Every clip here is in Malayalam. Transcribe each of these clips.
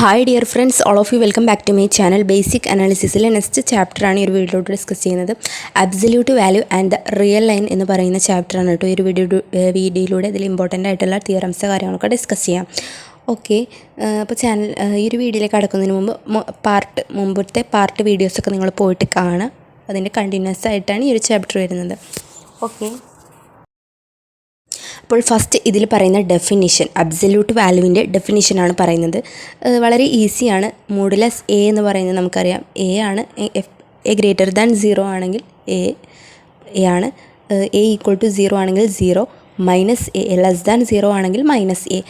Hi dear friends, all of you welcome back to my channel. Basic അനാലിസിസിലെ നെക്സ്റ്റ് ചാപ്റ്ററാണ് ഈ ഒരു വീഡിയോയിലോട്ട് ഡിസ്കസ് ചെയ്യുന്നത്. Absolute value and the real line എന്ന് പറയുന്ന ചാപ്റ്ററാണ് കേട്ടോ ഈ ഒരു വീഡിയോയിലൂടെ. ഇതിൽ ഇമ്പോർട്ടൻ്റ് ആയിട്ടുള്ള തിയറംസ് കാര്യങ്ങളൊക്കെ ഡിസ്കസ് ചെയ്യാം. ഓക്കെ, അപ്പോൾ ചാനൽ ഈ ഒരു വീഡിയോയിലേക്ക് കടക്കുന്നതിന് മുമ്പ് മുമ്പത്തെ പാർട്ട് വീഡിയോസൊക്കെ നിങ്ങൾ പോയിട്ട് കാണുക. അതിൻ്റെ കണ്ടിന്യൂസ് ആയിട്ടാണ് ഈ ഒരു ചാപ്റ്റർ വരുന്നത്. ഓക്കെ, അപ്പോൾ ഫസ്റ്റ് ഇതിൽ പറയുന്ന ഡെഫിനിഷൻ, അബ്സല്യൂട്ട് വാല്യൂവിൻ്റെ ഡെഫിനിഷനാണ് പറയുന്നത്. വളരെ ഈസിയാണ്. മോഡുലസ് എ എന്ന് പറയുന്നത് നമുക്കറിയാം, എ ആണ്. എ ഗ്രേറ്റർ ദാൻ 0 ആണെങ്കിൽ എ ആണ്. എ ഈക്വൽ ടു 0 ആണെങ്കിൽ 0, മൈനസ് എ ലെസ് ദാൻ 0 ആണെങ്കിൽ മൈനസ് എ.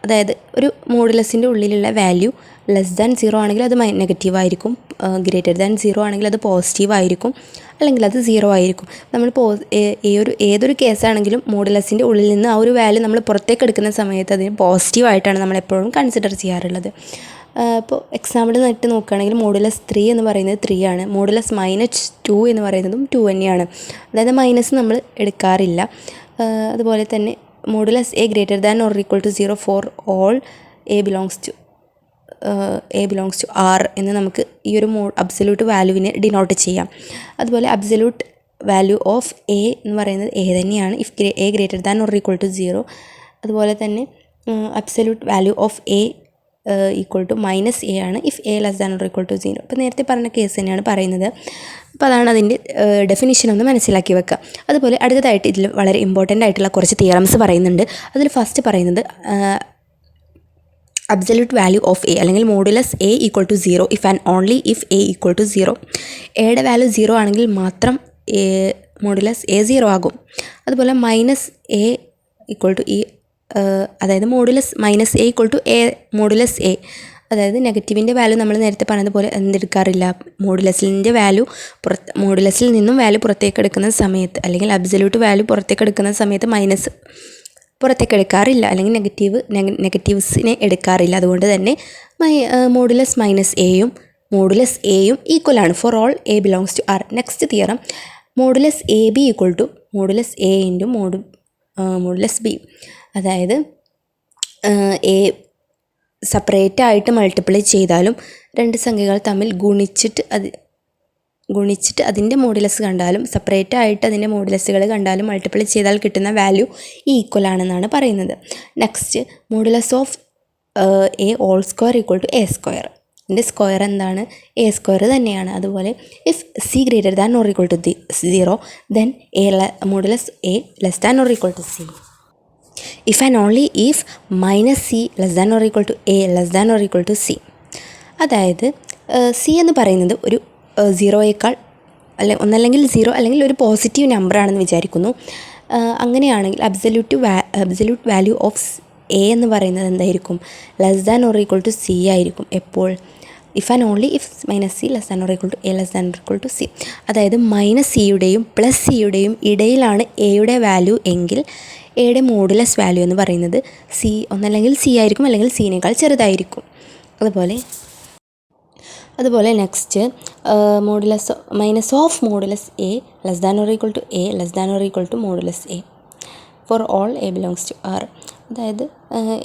അതായത് ഒരു മോഡുലസിൻ്റെ ഉള്ളിലുള്ള വാല്യൂ ലെസ് ദാൻ 0 ആണെങ്കിൽ അത് നെഗറ്റീവ് ആയിരിക്കും, ഗ്രേറ്റർ ദാൻ 0 ആണെങ്കിൽ അത് പോസിറ്റീവ് ആയിരിക്കും, അല്ലെങ്കിൽ അത് 0 ആയിരിക്കും. നമ്മൾ ഏതൊരു കേസാണെങ്കിലും മോഡുലസിൻ്റെ ഉള്ളിൽ നിന്ന് ആ ഒരു വാല്യൂ നമ്മൾ പുറത്തേക്ക് എടുക്കുന്ന സമയത്ത് അതിന് പോസിറ്റീവായിട്ടാണ് നമ്മളെപ്പോഴും കൺസിഡർ ചെയ്യാറുള്ളത്. ഇപ്പോൾ എക്സാമ്പിൾ നട്ട് നോക്കുകയാണെങ്കിൽ മോഡുലസ് 3 എന്ന് പറയുന്നത് 3 ആണ്. മോഡുലസ് -2 എന്ന് പറയുന്നതും 2 തന്നെയാണ്. അതായത് മൈനസ് നമ്മൾ എടുക്കാറില്ല. അതുപോലെ തന്നെ modulus a greater than or equal to 0 for all a belongs to R എന്ന് നമുക്ക് ഈ ഒരു അബ്സല്യൂട്ട് വാല്യൂവിനെ ഡിനോട്ട് ചെയ്യാം. അതുപോലെ അബ്സല്യൂട്ട് വാല്യൂ ഓഫ് എ എന്ന് പറയുന്നത് എ തന്നെയാണ് if a greater than or equal to 0. അതുപോലെ തന്നെ absolute value of a equal to minus a ആണ് if a less than or equal to 0. അപ്പോൾ നേരത്തെ പറഞ്ഞ കേസ് തന്നെയാണ് പറയുന്നത്. അപ്പോൾ അതാണ് അതിൻ്റെ ഡെഫിനിഷൻ ഒന്ന് മനസ്സിലാക്കി വെക്കുക. അതുപോലെ അടുത്തതായിട്ട് ഇതിൽ വളരെ ഇമ്പോർട്ടൻ്റ് ആയിട്ടുള്ള കുറച്ച് തിയറംസ് പറയുന്നുണ്ട്. അതിൽ ഫസ്റ്റ് പറയുന്നത് അബ്സല്യൂട്ട് വാല്യൂ ഓഫ് എ അല്ലെങ്കിൽ modulus a equal to 0 if and only if a equal to 0. എയുടെ വാല്യൂ 0 ആണെങ്കിൽ മാത്രം മോഡുലസ് എ 0 ആകും. അതുപോലെ മൈനസ് എ ഈക്വൽ ടു അതായത് modulus minus a equal to a modulus a. അതായത് നെഗറ്റീവിൻ്റെ വാല്യൂ നമ്മൾ നേരത്തെ പറഞ്ഞതുപോലെ എന്തെടുക്കാറില്ല, മോഡുലസിൽ നിന്നും വാല്യൂ പുറത്തേക്ക് എടുക്കുന്ന സമയത്ത്, അല്ലെങ്കിൽ അബ്സല്യൂട്ട് വാല്യൂ പുറത്തേക്ക് എടുക്കുന്ന സമയത്ത് മൈനസ് പുറത്തേക്ക് എടുക്കാറില്ല, അല്ലെങ്കിൽ നെഗറ്റീവ്സിനെ എടുക്കാറില്ല. അതുകൊണ്ട് തന്നെ മോഡുലസ് മൈനസ് എയും ഈക്വലാണ് for all a belongs to R. Next theorem, modulus a b equal to modulus a into modulus b. അതായത് എ സെപ്പറേറ്റ് ആയിട്ട് മൾട്ടിപ്ലൈ ചെയ്താലും രണ്ട് സംഖ്യകൾ തമ്മിൽ ഗുണിച്ചിട്ട് അതിൻ്റെ മോഡുലസ് കണ്ടാലും സെപ്പറേറ്റ് ആയിട്ട് അതിൻ്റെ മോഡുലസുകൾ കണ്ടാലും മൾട്ടിപ്ലൈ ചെയ്താൽ കിട്ടുന്ന വാല്യൂ ഈക്വൽ ആണെന്നാണ് പറയുന്നത്. Next, modulus of a whole square equal to a square. ഇതിൻ്റെ സ്ക്വയർ എന്താണ്? എ സ്ക്വയർ തന്നെയാണ്. അതുപോലെ if c greater than or equal to 0 then modulus a less than or equal to c. If and only if minus c less than or equal to a less than or equal to c. അതായത് സി എന്ന് പറയുന്നത് ഒരു 0യേക്കാൾ ഒന്നല്ലെങ്കിൽ 0 അല്ലെങ്കിൽ ഒരു പോസിറ്റീവ് നമ്പറാണെന്ന് വിചാരിക്കുന്നു. അങ്ങനെയാണെങ്കിൽ അബ്സല്യൂട്ട് വാല്യൂ ഓഫ് എ എന്ന് പറയുന്നത് എന്തായിരിക്കും? Less than or equal to c ആയിരിക്കും എപ്പോൾ? If and only if minus c less than or equal to a less than or equal to c. അതായത് മൈനസ് സിയുടെയും പ്ലസ് സിയുടെയും ഇടയിലാണ് എയുടെ വാല്യൂ എങ്കിൽ എയുടെ മോഡുലസ് വാല്യൂ എന്ന് പറയുന്നത് ഒന്നല്ലെങ്കിൽ സി ആയിരിക്കും, അല്ലെങ്കിൽ സിനേക്കാൾ ചെറുതായിരിക്കും. അതുപോലെ next, modulus minus of modulus a less than or equal to a less than or equal to modulus a for all a belongs to R. അതായത്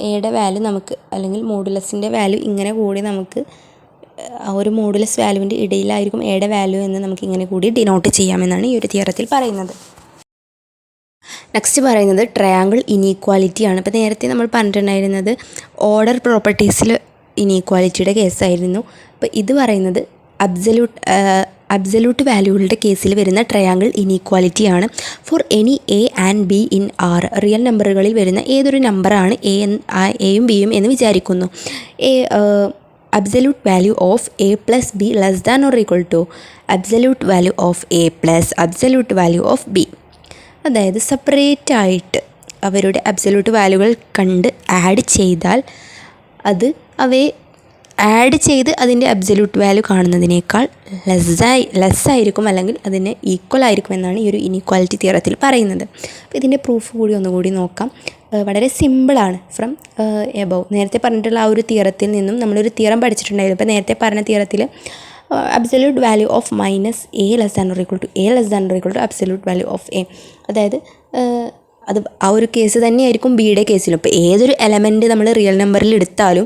എയുടെ വാല്യൂ നമുക്ക്, അല്ലെങ്കിൽ മോഡുലസിൻ്റെ വാല്യൂ ഇങ്ങനെ കൂടി നമുക്ക് ആ ഒരു മോഡുലസ് വാല്യൂവിൻ്റെ ഇടയിലായിരിക്കും എയുടെ വാല്യൂ എന്ന് നമുക്ക് ഇങ്ങനെ കൂടി ഡിനോട്ട് ചെയ്യാമെന്നാണ് ഈ ഒരു തിയറത്തിൽ പറയുന്നത്. നെക്സ്റ്റ് പറയുന്നത് ട്രയാങ്കിൾ ഇനീക്വാലിറ്റിയാണ്. ഇപ്പോൾ നേരത്തെ നമ്മൾ പറഞ്ഞിട്ടുണ്ടായിരുന്നത് ഓർഡർ പ്രോപ്പർട്ടീസിൽ ഇനീക്വാലിറ്റിയുടെ കേസായിരുന്നു. അപ്പോൾ ഇത് പറയുന്നത് അബ്സല്യൂട്ട് വാല്യൂകളുടെ കേസിൽ വരുന്ന ട്രയാങ്കിൾ ഇനീക്വാലിറ്റിയാണ്. For any a and b in R. Real നമ്പറുകളിൽ വരുന്ന ഏതൊരു നമ്പറാണ് എയും ബിയും എന്ന് വിചാരിക്കുന്നു. Absolute value of a plus b less than or equal to absolute value of a plus absolute value of b. അതായത് സെപ്പറേറ്റ് ആയിട്ട് അവരുടെ അബ്സല്യൂട്ട് വാല്യൂകൾ കണ്ട് ആഡ് ചെയ്താൽ അവയെ ആഡ് ചെയ്ത് അതിൻ്റെ അബ്സല്യൂട്ട് വാല്യൂ കാണുന്നതിനേക്കാൾ ലെസ് ആയിരിക്കും, അല്ലെങ്കിൽ അതിന് ഈക്വൽ ആയിരിക്കും എന്നാണ് ഈ ഒരു ഇനീക്വാലിറ്റി തിയറത്തിൽ പറയുന്നത്. അപ്പോൾ ഇതിൻ്റെ പ്രൂഫ് കൂടി ഒന്നുകൂടി നോക്കാം. വളരെ സിമ്പിളാണ്. ഫ്രം എബവ് നേരത്തെ പറഞ്ഞിട്ടുള്ള ആ ഒരു തിയറത്തിൽ നിന്നും നമ്മളൊരു തിയറം പഠിച്ചിട്ടുണ്ടായിരുന്നു. ഇപ്പോൾ നേരത്തെ പറഞ്ഞ തിയറത്തിൽ absolute value of minus a less than or equal to a less than or equal to absolute value of a. അതായത് അത് ആ ഒരു കേസ് തന്നെയായിരിക്കും ബിയുടെ കേസിലും. ഇപ്പോൾ ഏതൊരു എലമെൻറ്റ് നമ്മൾ റിയൽ നമ്പറിൽ എടുത്താലും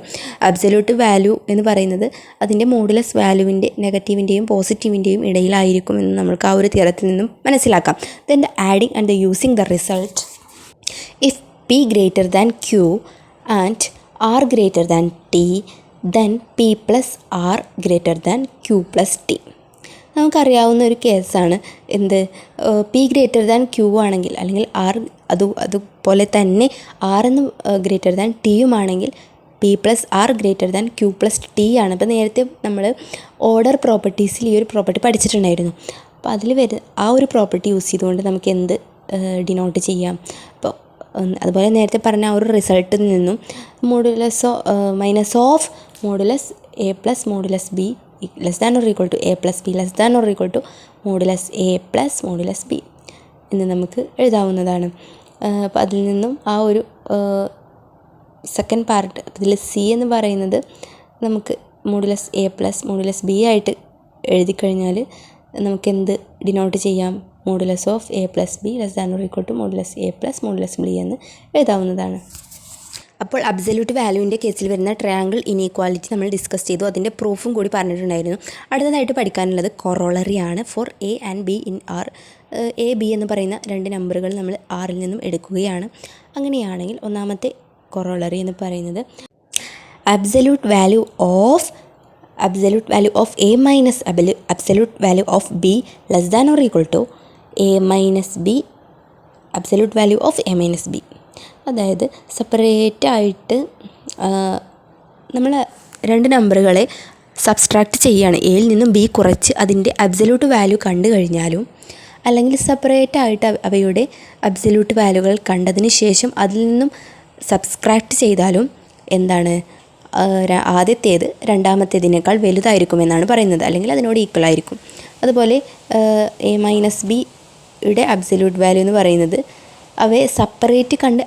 അബ്സല്യൂട്ട് വാല്യൂ എന്ന് പറയുന്നത് അതിൻ്റെ മോഡുലസ് വാല്യൂവിൻ്റെ നെഗറ്റീവിൻ്റെയും പോസിറ്റീവിൻ്റെയും ഇടയിലായിരിക്കും എന്ന് നമുക്ക് ആ ഒരു തിയറത്തിൽ നിന്നും മനസ്സിലാക്കാം. Then the adding and the using the result if p greater than q and r greater than t then p plus r greater than q plus t. നമുക്കറിയാവുന്ന ഒരു കേസാണ് എന്ത്, പി ഗ്രേറ്റർ ദാൻ ക്യൂ ആണെങ്കിൽ അല്ലെങ്കിൽ ആർ അതുപോലെ തന്നെ ആർ എന്ന് ഗ്രേറ്റർ ദാൻ ടിയുമാണെങ്കിൽ p plus r greater than q plus t ആണ്. അപ്പോൾ നേരത്തെ നമ്മൾ ഓർഡർ പ്രോപ്പർട്ടീസിൽ ഈ ഒരു പ്രോപ്പർട്ടി പഠിച്ചിട്ടുണ്ടായിരുന്നു. അപ്പോൾ അതിൽ ആ ഒരു പ്രോപ്പർട്ടി യൂസ് ചെയ്തുകൊണ്ട് നമുക്ക് എന്ത് ഡിനോട്ട് ചെയ്യാം. അപ്പോൾ അതുപോലെ നേരത്തെ പറഞ്ഞ ആ ഒരു റിസൾട്ടിൽ നിന്നും minus of modulus a plus modulus b less than or equal to a plus b less than or equal to modulus a plus modulus b എന്ന് നമുക്ക് എഴുതാവുന്നതാണ്. അപ്പോൾ അതിൽ നിന്നും ആ ഒരു സെക്കൻഡ് പാർട്ട് ഇതിൽ സി എന്ന് പറയുന്നത് നമുക്ക് modulus a plus modulus b ആയിട്ട് എഴുതി കഴിഞ്ഞാൽ നമുക്ക് എന്ത് ഡിനോട്ട് ചെയ്യാം, modulus of a plus b less than or equal to modulus a plus modulus b എന്ന് എഴുതാവുന്നതാണ്. അപ്പോൾ അബ്സല്യൂട്ട് വാല്യൂവിൻ്റെ കേസിൽ വരുന്ന ട്രയാങ്കിൾ ഇനീക്വാലിറ്റി നമ്മൾ ഡിസ്കസ് ചെയ്തു, അതിൻ്റെ പ്രൂഫും കൂടി പറഞ്ഞിട്ടുണ്ടായിരുന്നു. അടുത്തതായിട്ട് പഠിക്കാനുള്ളത് കൊറോളറിയാണ് for a and b in R. A b എന്ന് പറയുന്ന രണ്ട് നമ്പറുകൾ നമ്മൾ ആറിൽ നിന്നും എടുക്കുകയാണ്. അങ്ങനെയാണെങ്കിൽ ഒന്നാമത്തെ കൊറോളറി എന്ന് പറയുന്നത് absolute value of a minus absolute value of b less than or equal to a minus b absolute value of a minus b. അതായത് സെപ്പറേറ്റായിട്ട് നമ്മൾ രണ്ട് നമ്പറുകളെ സബ്സ്ട്രാക്റ്റ് ചെയ്യുകയാണ്. എയിൽ നിന്നും ബി കുറച്ച് അതിൻ്റെ അബ്സല്യൂട്ട് വാല്യൂ കണ്ടു കഴിഞ്ഞാലും അല്ലെങ്കിൽ സെപ്പറേറ്റായിട്ട് അവയുടെ അബ്സല്യൂട്ട് വാല്യൂകൾ കണ്ടതിന് ശേഷം അതിൽ നിന്നും സബ്സ്ട്രാക്റ്റ് ചെയ്താലും എന്താണ്, ആദ്യത്തേത് രണ്ടാമത്തേതിനേക്കാൾ വലുതായിരിക്കുമെന്നാണ് പറയുന്നത്, അല്ലെങ്കിൽ അതിനോട് ഈക്വൽ ആയിരിക്കും. അതുപോലെ എ മൈനസ് ബിയുടെ അബ്സല്യൂട്ട് വാല്യൂ എന്ന് പറയുന്നത് അവയെ സെപ്പറേറ്റ് കണ്ട്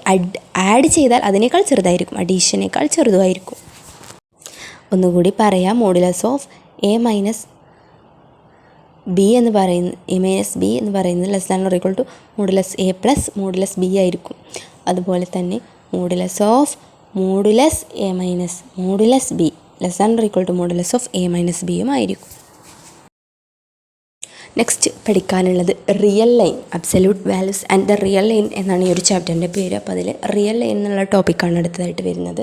ആഡ് ചെയ്താൽ അതിനേക്കാൾ ചെറുതായിരിക്കും, അഡീഷനേക്കാൾ ചെറുതായിരിക്കും. ഒന്നുകൂടി പറയാം, modulus of a minus b എന്ന് പറയുന്നത് less than or equal to modulus a plus modulus b ആയിരിക്കും. അതുപോലെ തന്നെ modulus of modulus a minus modulus b less than or equal to modulus of a minus ബിയും ആയിരിക്കും. നെക്സ്റ്റ് പഠിക്കാനുള്ളത് real line, absolute values and the real line എന്നാണ് ഈ ഒരു ചാപ്റ്ററിൻ്റെ പേര്. അപ്പോൾ അതിൽ റിയൽ ലൈൻ എന്നുള്ള ടോപ്പിക്കാണ് അടുത്തതായിട്ട് വരുന്നത്.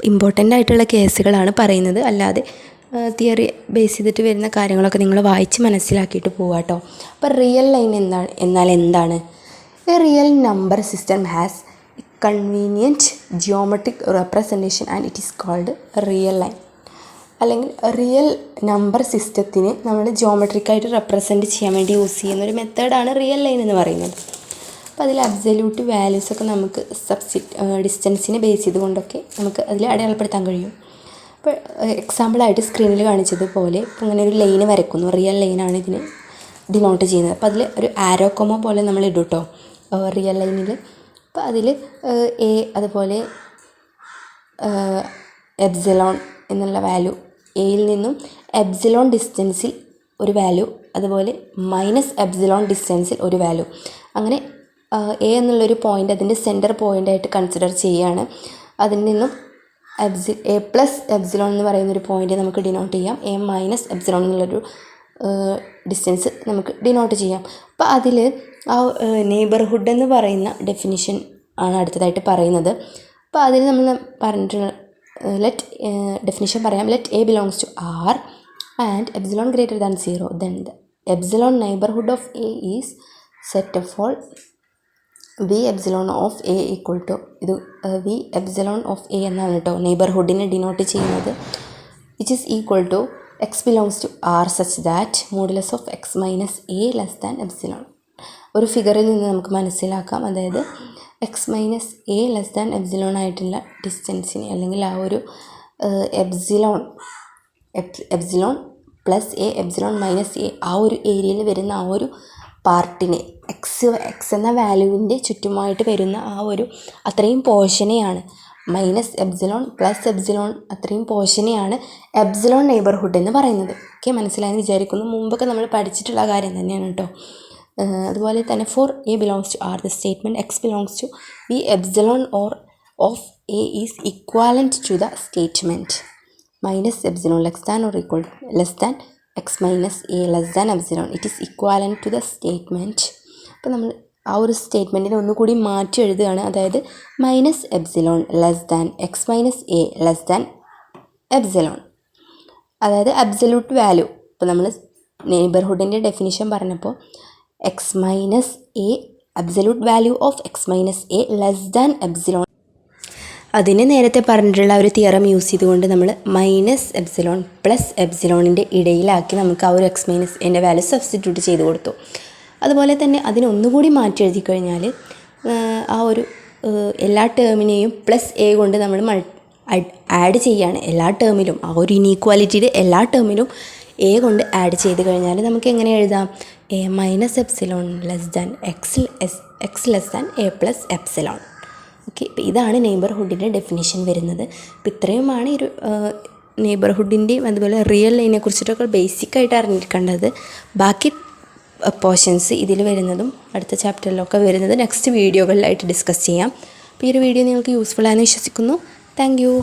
ഇമ്പോർട്ടൻ്റ് ആയിട്ടുള്ള കേസുകളാണ് പറയുന്നത്, അല്ലാതെ തിയറി ബേസ് ചെയ്തിട്ട് വരുന്ന കാര്യങ്ങളൊക്കെ നിങ്ങൾ വായിച്ച് മനസ്സിലാക്കിയിട്ട് പോവുക കേട്ടോ. അപ്പോൾ റിയൽ ലൈൻ എന്നാൽ എന്താണ്? A real number system has convenient geometric representation and it is called real line. അല്ലെങ്കിൽ റിയൽ നമ്പർ സിസ്റ്റത്തിന് നമ്മൾ ജിയോമെട്രിക്കായിട്ട് റെപ്രസെൻറ്റ് ചെയ്യാൻ വേണ്ടി യൂസ് ചെയ്യുന്ന ഒരു മെത്തേഡാണ് റിയൽ ലൈൻ എന്ന് പറയുന്നത്. അപ്പോൾ അതിൽ അബ്സല്യൂട്ട് വാല്യൂസൊക്കെ നമുക്ക് ഡിസ്റ്റൻസിനെ ബേസ് ചെയ്തുകൊണ്ടൊക്കെ നമുക്ക് അതിൽ അടയാളപ്പെടുത്താൻ കഴിയും. അപ്പോൾ എക്സാമ്പിളായിട്ട് സ്ക്രീനിൽ കാണിച്ചതുപോലെ ഇപ്പോൾ ഇങ്ങനെ ഒരു ലൈന് വരയ്ക്കുന്നു, റിയൽ ലൈനാണ് ഇതിന് ഡിനോട്ട് ചെയ്യുന്നത്. അപ്പോൾ അതിൽ ഒരു ആരോ കൊമ പോലെ നമ്മൾ ഇടും കേട്ടോ റിയൽ ലൈനിൽ. അപ്പോൾ അതിൽ എ അതുപോലെ എപ്സിലോൺ എന്നുള്ള വാല്യൂ, എയിൽ നിന്നും എപ്സിലോൺ ഡിസ്റ്റൻസിൽ ഒരു വാല്യൂ, അതുപോലെ മൈനസ് എപ്സിലോൺ ഡിസ്റ്റൻസിൽ ഒരു വാല്യൂ, അങ്ങനെ എ എന്നുള്ളൊരു പോയിൻ്റ് അതിൻ്റെ സെൻറ്റർ പോയിൻ്റായിട്ട് കൺസിഡർ ചെയ്യുകയാണ്. അതിൽ നിന്നും എ പ്ലസ് എപ്സിലോൺ എന്ന് പറയുന്നൊരു പോയിൻ്റ് നമുക്ക് ഡിനോട്ട് ചെയ്യാം, എ മൈനസ് എപ്സിലോൺ എന്നുള്ളൊരു ഡിസ്റ്റൻസ് നമുക്ക് ഡിനോട്ട് ചെയ്യാം. അപ്പോൾ അതിൽ ആ നെയ്ബർഹുഡ് എന്ന് പറയുന്ന ഡെഫിനിഷൻ ആണ് അടുത്തതായിട്ട് പറയുന്നത്. അപ്പോൾ അതിൽ നമ്മൾ പറഞ്ഞിട്ടുള്ള ഡെഫിനിഷൻ പറയാം. Let a belongs to R and epsilon greater than 0, then the epsilon neighbourhood of a is set of all V epsilon of a equal to, ഇത് വി എപ്സിലോൺ ഓഫ് എ എന്നാണ് കേട്ടോ നെയ്ബർഹുഡിനെ ഡിനോട്ട് ചെയ്യുന്നത്, which is equal to x belongs to R such that modulus of x minus a less than epsilon. ഒരു ഫിഗറിൽ നിന്ന് നമുക്ക് മനസ്സിലാക്കാം, അതായത് x minus a less than epsilon ആയിട്ടുള്ള ഡിസ്റ്റൻസിനെ, അല്ലെങ്കിൽ ആ ഒരു epsilon plus A epsilon minus A ആ ഒരു ഏരിയയിൽ വരുന്ന ആ ഒരു പാർട്ടിനെ, എക്സ് എന്ന വാല്യൂവിൻ്റെ ചുറ്റുമായിട്ട് വരുന്ന ആ ഒരു അത്രയും പോർഷനെയാണ് മൈനസ് എപ്സിലോൺ പ്ലസ് എപ്സിലോൺ അത്രയും പോർഷനെയാണ് എപ്സിലോൺ നെയ്ബർഹുഡ് എന്ന് പറയുന്നത്. ഓക്കെ, മനസ്സിലായെന്ന് വിചാരിക്കുന്നു. മുമ്പൊക്കെ നമ്മൾ പഠിച്ചിട്ടുള്ള കാര്യം തന്നെയാണ് കേട്ടോ. അതുപോലെ തന്നെ for a belongs to R the statement x belongs to b epsilon or of a is equivalent to the statement minus epsilon less than x minus a less than epsilon it is equivalent to the statement. അപ്പോൾ നമ്മൾ ആ ഒരു സ്റ്റേറ്റ്മെൻറ്റിനെ ഒന്നുകൂടി മാറ്റി എഴുതുകയാണ്. അതായത് minus epsilon less than x minus a less than epsilon, അതായത് അബ്സല്യൂട്ട് വാല്യൂ. ഇപ്പോൾ നമ്മൾ നെയ്ബർഹുഡിൻ്റെ ഡെഫിനിഷൻ പറഞ്ഞപ്പോൾ x minus A absolute value of x minus a less than epsilon, അതിന് നേരത്തെ പറഞ്ഞിട്ടുള്ള ഒരു തിയറം യൂസ് ചെയ്തുകൊണ്ട് നമ്മൾ മൈനസ് എപ്സിലോൺ പ്ലസ് എപ്സിലോണിൻ്റെ ഇടയിലാക്കി നമുക്ക് ആ ഒരു എക്സ് മൈനസ് എൻ്റെ വാല്യൂ സബ്സ്റ്റിറ്റ്യൂട്ട് ചെയ്ത് കൊടുത്തു. അതുപോലെ തന്നെ അതിനൊന്നുകൂടി മാറ്റി എഴുതി കഴിഞ്ഞാൽ ആ ഒരു എല്ലാ ടേമിനെയും പ്ലസ് എ കൊണ്ട് നമ്മൾ ആഡ് ചെയ്യുകയാണ്. എല്ലാ ടേമിലും ആ ഒരു ഇനീക്വാലിറ്റിയുടെ എല്ലാ ടേമിലും എ കൊണ്ട് ആഡ് ചെയ്ത് കഴിഞ്ഞാൽ നമുക്ക് എങ്ങനെ എഴുതാം? A minus epsilon less than X less than A plus epsilon. Okay, ഇപ്പോൾ ഇതാണ് നെയ്ബർഹുഡിൻ്റെ ഡെഫിനിഷൻ വരുന്നത്. അപ്പോൾ ഇത്രയുമാണ് ഒരു നെയ്ബർഹുഡിൻ്റെയും അതുപോലെ റിയൽ ലൈനെ കുറിച്ചിട്ടൊക്കെ ബേസിക്കായിട്ട് അറിഞ്ഞിരിക്കേണ്ടത്. ബാക്കി പോർഷൻസ് ഇതിൽ വരുന്നതും അടുത്ത ചാപ്റ്ററിലൊക്കെ വരുന്നത് നെക്സ്റ്റ് വീഡിയോകളിലായിട്ട് ഡിസ്കസ് ചെയ്യാം. അപ്പോൾ ഈ ഒരു വീഡിയോ നിങ്ങൾക്ക് യൂസ്ഫുൾ ആയെന്ന് വിശ്വസിക്കുന്നു. Thank you.